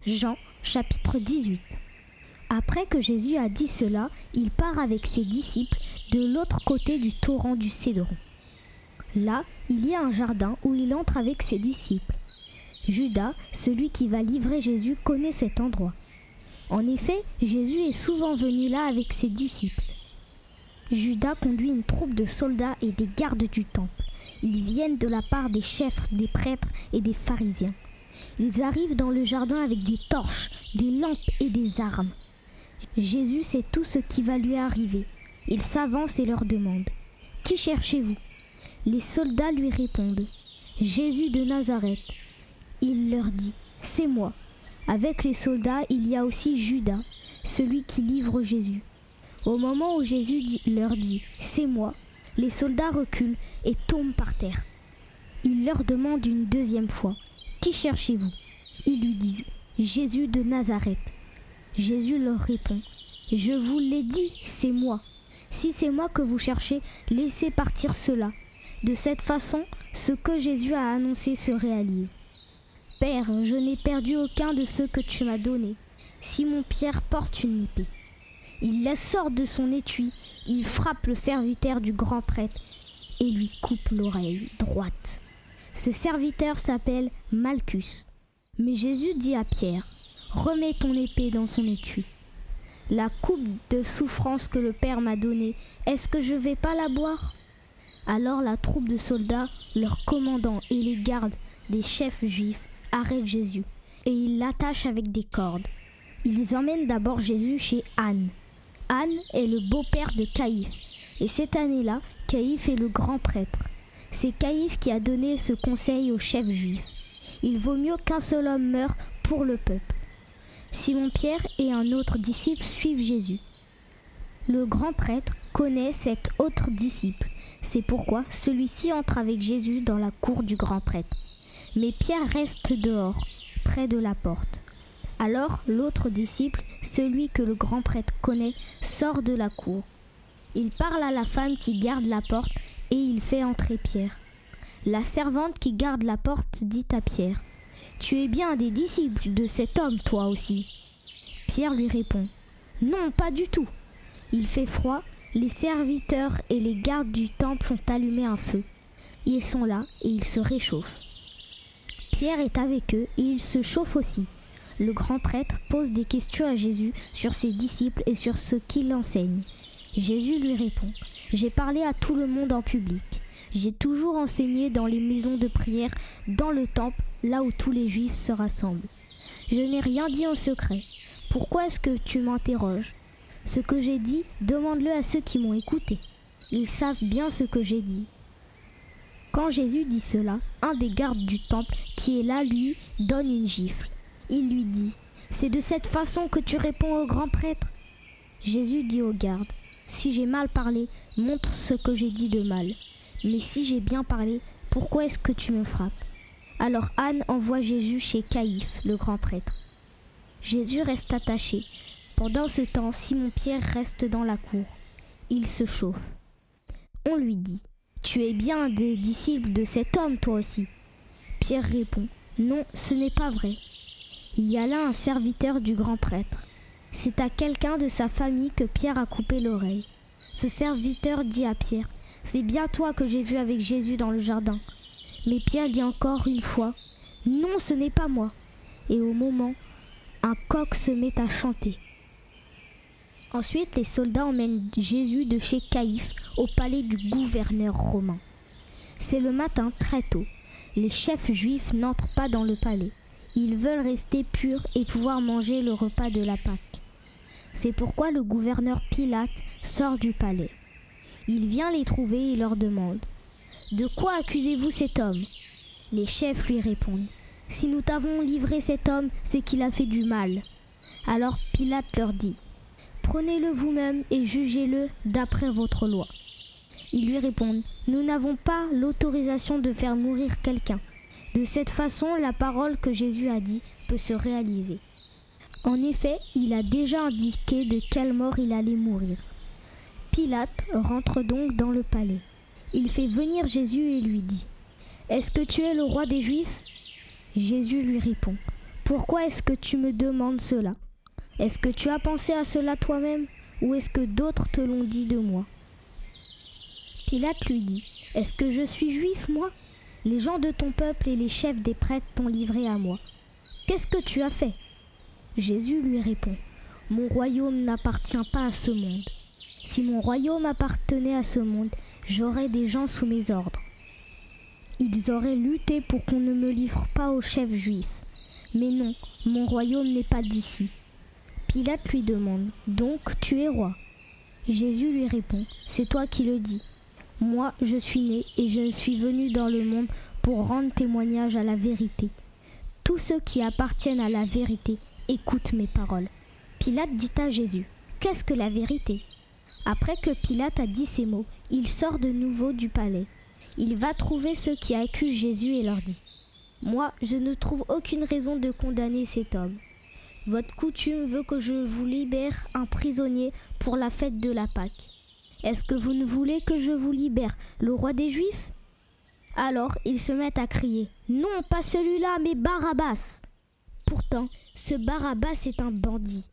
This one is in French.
Jean chapitre 18. Après que Jésus a dit cela, il part avec ses disciples de l'autre côté du torrent du Cédron. Là, il y a un jardin où il entre avec ses disciples. Judas, celui qui va livrer Jésus, connaît cet endroit. En effet, Jésus est souvent venu là avec ses disciples. Judas conduit une troupe de soldats et des gardes du temple. Ils viennent de la part des chefs, des prêtres et des pharisiens. Ils arrivent dans le jardin avec des torches, des lampes et des armes. Jésus sait tout ce qui va lui arriver. Il s'avance et leur demande « Qui cherchez-vous » Les soldats lui répondent « Jésus de Nazareth ». Il leur dit « C'est moi ». Avec les soldats, il y a aussi Judas, celui qui livre Jésus. Au moment où Jésus leur dit « C'est moi », les soldats reculent et tombent par terre. Il leur demande une deuxième fois « Qui cherchez-vous » Ils lui disent « Jésus de Nazareth ». Jésus leur répond « Je vous l'ai dit, c'est moi. Si c'est moi que vous cherchez, laissez partir cela. » De cette façon, ce que Jésus a annoncé se réalise. « Père, je n'ai perdu aucun de ceux que tu m'as donnés. Simon-Pierre porte une épée. » Il la sort de son étui, il frappe le serviteur du grand prêtre et lui coupe l'oreille droite. Ce serviteur s'appelle Malchus. Mais Jésus dit à Pierre « Remets ton épée dans son étui. La coupe de souffrance que le Père m'a donnée, est-ce que je ne vais pas la boire ?» Alors la troupe de soldats, leurs commandants et les gardes des chefs juifs arrêtent Jésus et ils l'attachent avec des cordes. Ils emmènent d'abord Jésus chez Anne. Anne est le beau-père de Caïphe et cette année-là, Caïphe est le grand prêtre. C'est Caïphe qui a donné ce conseil aux chefs juifs. Il vaut mieux qu'un seul homme meure pour le peuple. Simon-Pierre et un autre disciple suivent Jésus. Le grand prêtre connaît cet autre disciple. C'est pourquoi celui-ci entre avec Jésus dans la cour du grand prêtre. Mais Pierre reste dehors, près de la porte. Alors l'autre disciple, celui que le grand prêtre connaît, sort de la cour. Il parle à la femme qui garde la porte et il fait entrer Pierre. La servante qui garde la porte dit à Pierre « Tu es bien un des disciples de cet homme, toi aussi ?» Pierre lui répond « Non, pas du tout. » Il fait froid, les serviteurs et les gardes du temple ont allumé un feu. Ils sont là et ils se réchauffent. Pierre est avec eux et il se chauffe aussi. Le grand prêtre pose des questions à Jésus sur ses disciples et sur ce qu'il enseigne. Jésus lui répond « J'ai parlé à tout le monde en public. J'ai toujours enseigné dans les maisons de prière, dans le temple, là où tous les Juifs se rassemblent. Je n'ai rien dit en secret. Pourquoi est-ce que tu m'interroges ? Ce que j'ai dit, demande-le à ceux qui m'ont écouté. Ils savent bien ce que j'ai dit. » Quand Jésus dit cela, un des gardes du temple qui est là, lui, donne une gifle. Il lui dit « C'est de cette façon que tu réponds au grand prêtre ?» Jésus dit aux gardes « Si j'ai mal parlé, montre ce que j'ai dit de mal. Mais si j'ai bien parlé, pourquoi est-ce que tu me frappes ?» Alors Anne envoie Jésus chez Caïphe, le grand prêtre. Jésus reste attaché. Pendant ce temps, Simon-Pierre reste dans la cour. Il se chauffe. On lui dit « Tu es bien un des disciples de cet homme, toi aussi ?» Pierre répond « Non, ce n'est pas vrai. » Il y a là un serviteur du grand prêtre. C'est à quelqu'un de sa famille que Pierre a coupé l'oreille. Ce serviteur dit à Pierre « C'est bien toi que j'ai vu avec Jésus dans le jardin. » Mais Pierre dit encore une fois « Non, ce n'est pas moi. » Et au moment, un coq se met à chanter. Ensuite, les soldats emmènent Jésus de chez Caïphe au palais du gouverneur romain. C'est le matin très tôt. Les chefs juifs n'entrent pas dans le palais. Ils veulent rester purs et pouvoir manger le repas de la Pâque. C'est pourquoi le gouverneur Pilate sort du palais. Il vient les trouver et leur demande « De quoi accusez-vous cet homme ?» Les chefs lui répondent « Si nous t'avons livré cet homme, c'est qu'il a fait du mal. » Alors Pilate leur dit « Prenez-le vous-même et jugez-le d'après votre loi. » Ils lui répondent « Nous n'avons pas l'autorisation de faire mourir quelqu'un. » De cette façon, la parole que Jésus a dit peut se réaliser. En effet, il a déjà indiqué de quelle mort il allait mourir. Pilate rentre donc dans le palais. Il fait venir Jésus et lui dit « Est-ce que tu es le roi des Juifs ?» Jésus lui répond « Pourquoi est-ce que tu me demandes cela? Est-ce que tu as pensé à cela toi-même ou est-ce que d'autres te l'ont dit de moi? Pilate lui dit, est-ce que je suis juif, moi? Les gens de ton peuple et les chefs des prêtres t'ont livré à moi. Qu'est-ce que tu as fait? Jésus lui répond, mon royaume n'appartient pas à ce monde. Si mon royaume appartenait à ce monde, j'aurais des gens sous mes ordres. Ils auraient lutté pour qu'on ne me livre pas aux chefs juifs. Mais non, mon royaume n'est pas d'ici. Pilate lui demande, donc tu es roi? Jésus lui répond, c'est toi qui le dis. Moi, je suis né et je suis venu dans le monde pour rendre témoignage à la vérité. Tous ceux qui appartiennent à la vérité écoutent mes paroles. Pilate dit à Jésus, qu'est-ce que la vérité? Après que Pilate a dit ces mots, il sort de nouveau du palais. Il va trouver ceux qui accusent Jésus et leur dit, moi, je ne trouve aucune raison de condamner cet homme. Votre coutume veut que je vous libère un prisonnier pour la fête de la Pâque. Est-ce que vous ne voulez que je vous libère le roi des Juifs? Alors ils se mettent à crier, non, pas celui-là, mais Barabbas. Pourtant, ce Barabbas est un bandit.